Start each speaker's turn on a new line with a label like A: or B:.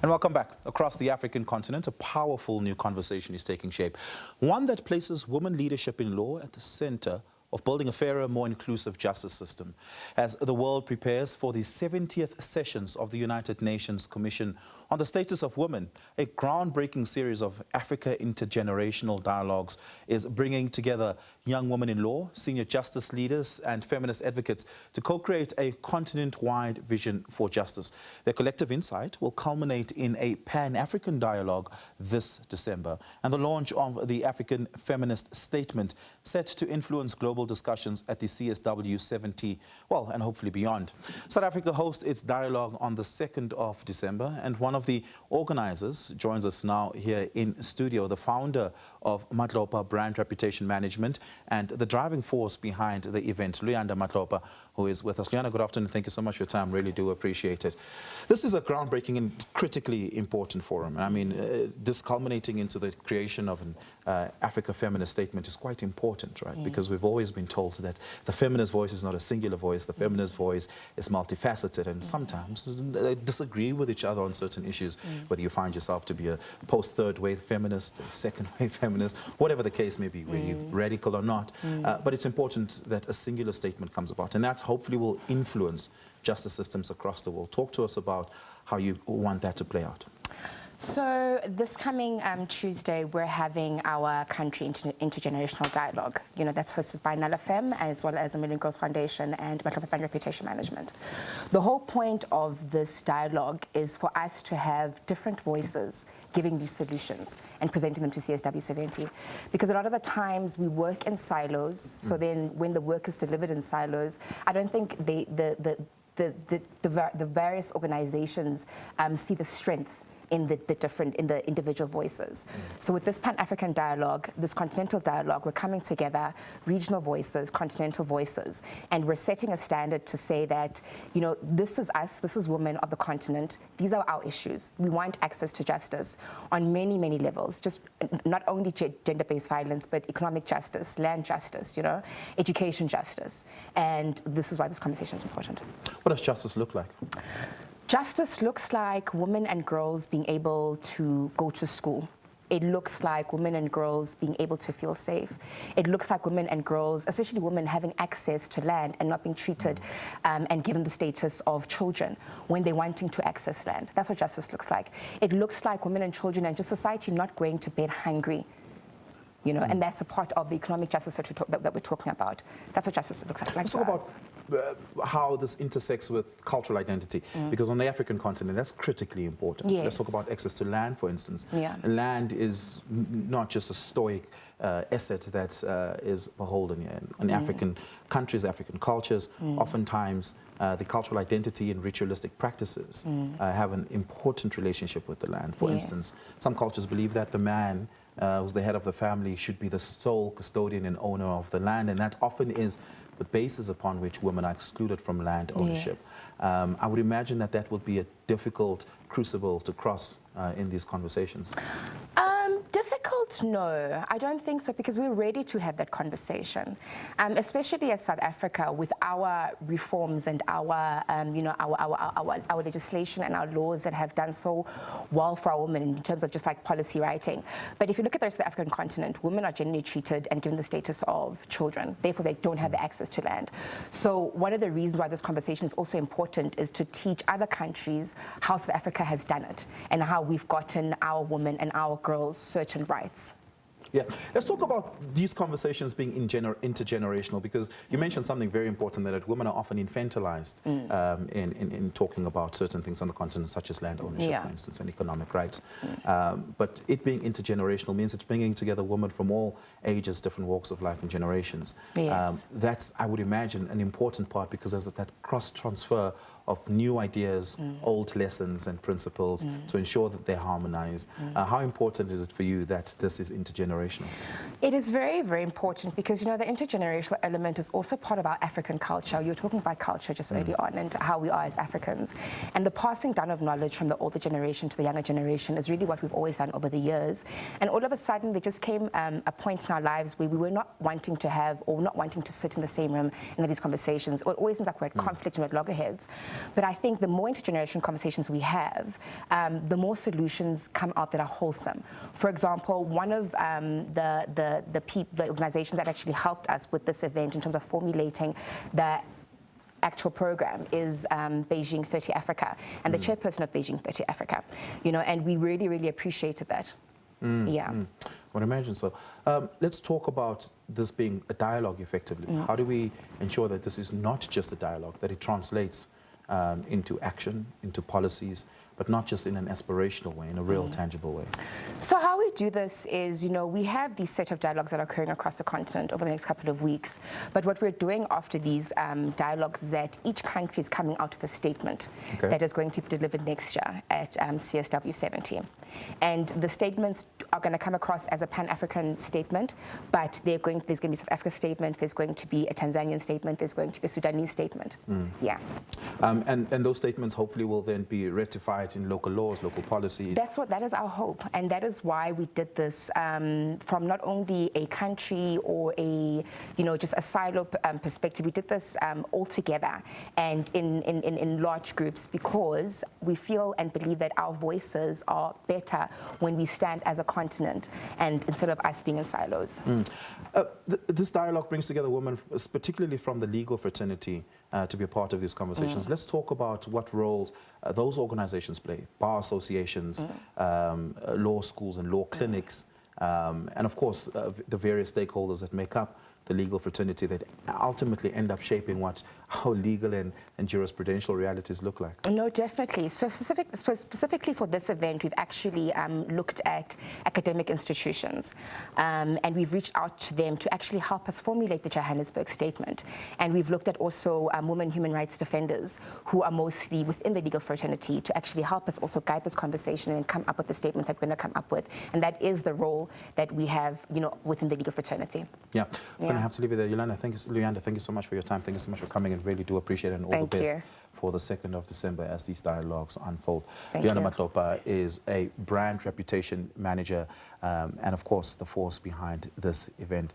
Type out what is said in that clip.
A: And welcome back. Across the African continent, a powerful new conversation is taking shape. One that places women leadership in law at the center of building a fairer, more inclusive justice system. As the world prepares for the 70th sessions of the United Nations Commission on the Status of Women, a groundbreaking series of Africa Intergenerational Dialogues is bringing together young women in law, senior justice leaders and feminist advocates to co-create a continent-wide vision for justice. Their collective insight will culminate in a Pan-African dialogue this December, and the launch of the African Feminist Statement set to influence global discussions at the CSW 70, well, and hopefully beyond. South Africa hosts its dialogue on the 2nd of December, and one of the organizers joins us now here in studio, the founder of Madhlopa Brand Reputation Management and the driving force behind the event, Luyanda Madhlopa, who is with us. Luyanda, good afternoon. Thank you so much for your time. Really do appreciate it. This is a groundbreaking and critically important forum. I mean, this culminating into the creation of an Africa Feminist Statement is quite important, right? Because we've always been told that the feminist voice is not a singular voice. The feminist voice is multifaceted, and sometimes they disagree with each other on certain issues, whether you find yourself to be a post-third wave feminist, a second wave feminist, whatever the case may be, whether you're radical or not. But it's important that a singular statement comes about, and that hopefully will influence justice systems across the world. Talk to us about how you want that to play out.
B: So this coming Tuesday, we're having our country intergenerational dialogue. You know, that's hosted by NLFM as well as the Million Girls Foundation and Madhlopa Brand Reputation Management. The whole point of this dialogue is for us to have different voices giving these solutions and presenting them to CSW 70. Because a lot of the times we work in silos, so then when the work is delivered in silos, I don't think the various organizations see the strength in the individual voices. So with this Pan-African dialogue, this continental dialogue, we're coming together, regional voices, continental voices, and we're setting a standard to say that, you know, this is us, this is women of the continent, these are our issues. We want access to justice on many, many levels, just not only gender-based violence, but economic justice, land justice, you know, education justice. And this is why this conversation is important.
A: What does justice look like?
B: Justice looks like women and girls being able to go to school. It looks like women and girls being able to feel safe. It looks like women and girls, especially women, having access to land and not being treated and given the status of children when they're wanting to access land. That's what justice looks like. It looks like women and children and just society not going to bed hungry. You know, and that's a part of the economic justice that we're talking about. That's what justice looks like.
A: Let's talk about how this intersects with cultural identity, because on the African continent, that's critically important.
B: Yes.
A: Let's talk about access to land, for instance.
B: Yeah.
A: Land is not just a stoic asset that is beholden in African countries, African cultures. Oftentimes, the cultural identity and ritualistic practices have an important relationship with the land. For instance, some cultures believe that the man who's the head of the family should be the sole custodian and owner of the land, and that often is the basis upon which women are excluded from land ownership. I would imagine that that would be a difficult crucible to cross in these conversations.
B: Difficult? No, I don't think so, because we're ready to have that conversation, especially as South Africa with our reforms and our, you know, our legislation and our laws that have done so well for our women in terms of just like policy writing. But if you look at the rest of the African continent, women are generally treated and given the status of children. Therefore, they don't have the access to land. So one of the reasons why this conversation is also important is to teach other countries how South Africa has done it and how we've gotten our women and our girls certain rights.
A: Yeah, let's talk about these conversations being intergenerational, because you mentioned something very important, that women are often infantilized in talking about certain things on the continent, such as land ownership, for instance, and economic rights. But it being intergenerational means it's bringing together women from all ages, different walks of life and generations. That's, I would imagine, an important part, because there's that cross-transfer of new ideas, old lessons and principles to ensure that they harmonize. How important is it for you that this is intergenerational?
B: It is very, very important, because, you know, the intergenerational element is also part of our African culture. You were talking about culture just early on and how we are as Africans. And the passing down of knowledge from the older generation to the younger generation is really what we've always done over the years. And all of a sudden, there just came a point in our lives where we were not wanting to have, or not wanting to sit in the same room and have these conversations. It always seems like we're at conflict and we're at loggerheads. But I think the more intergenerational conversations we have, the more solutions come out that are wholesome. For example, one of the organizations that actually helped us with this event in terms of formulating the actual program is Beijing 30 Africa, and the chairperson of Beijing 30 Africa, and we really, really appreciated that. Yeah.
A: I would imagine so. Let's talk about this being a dialogue effectively. How do we ensure that this is not just a dialogue, that it translates into action, into policies, but not just in an aspirational way, in a real tangible way?
B: So how we do this is, we have these set of dialogues that are occurring across the continent over the next couple of weeks. But what we're doing after these dialogues is that each country is coming out with a statement that is going to be delivered next year at CSW 70. And the statements are going to come across as a Pan-African statement, but there's going to be a South Africa statement, there's going to be a Tanzanian statement, there's going to be a Sudanese statement. Yeah.
A: And those statements hopefully will then be ratified in local laws, local policies.
B: That is our hope, and that is why we did this from not only a country or just a silo perspective. We did this all together and in large groups, because we feel and believe that our voices are better when we stand as a continent and instead of us being in silos.
A: This dialogue brings together women, particularly from the legal fraternity, to be a part of these conversations. Let's talk about what roles those organizations play: bar associations, law schools and law clinics, and of course the various stakeholders that make up the legal fraternity that ultimately end up shaping what our legal and jurisprudential realities look like.
B: No, definitely. So specifically for this event, we've actually looked at academic institutions, and we've reached out to them to actually help us formulate the Johannesburg Statement. And we've looked at also women human rights defenders who are mostly within the legal fraternity to actually help us also guide this conversation and come up with the statements that we're going to come up with. And that is the role that we have, within the legal fraternity.
A: Yeah. I have to leave it there. Luyanda, thank you so much for your time. Thank you so much for coming, and really do appreciate it, and all the best for the 2nd of December as these dialogues unfold. Luyanda Madhlopa is a brand reputation manager and, of course, the force behind this event.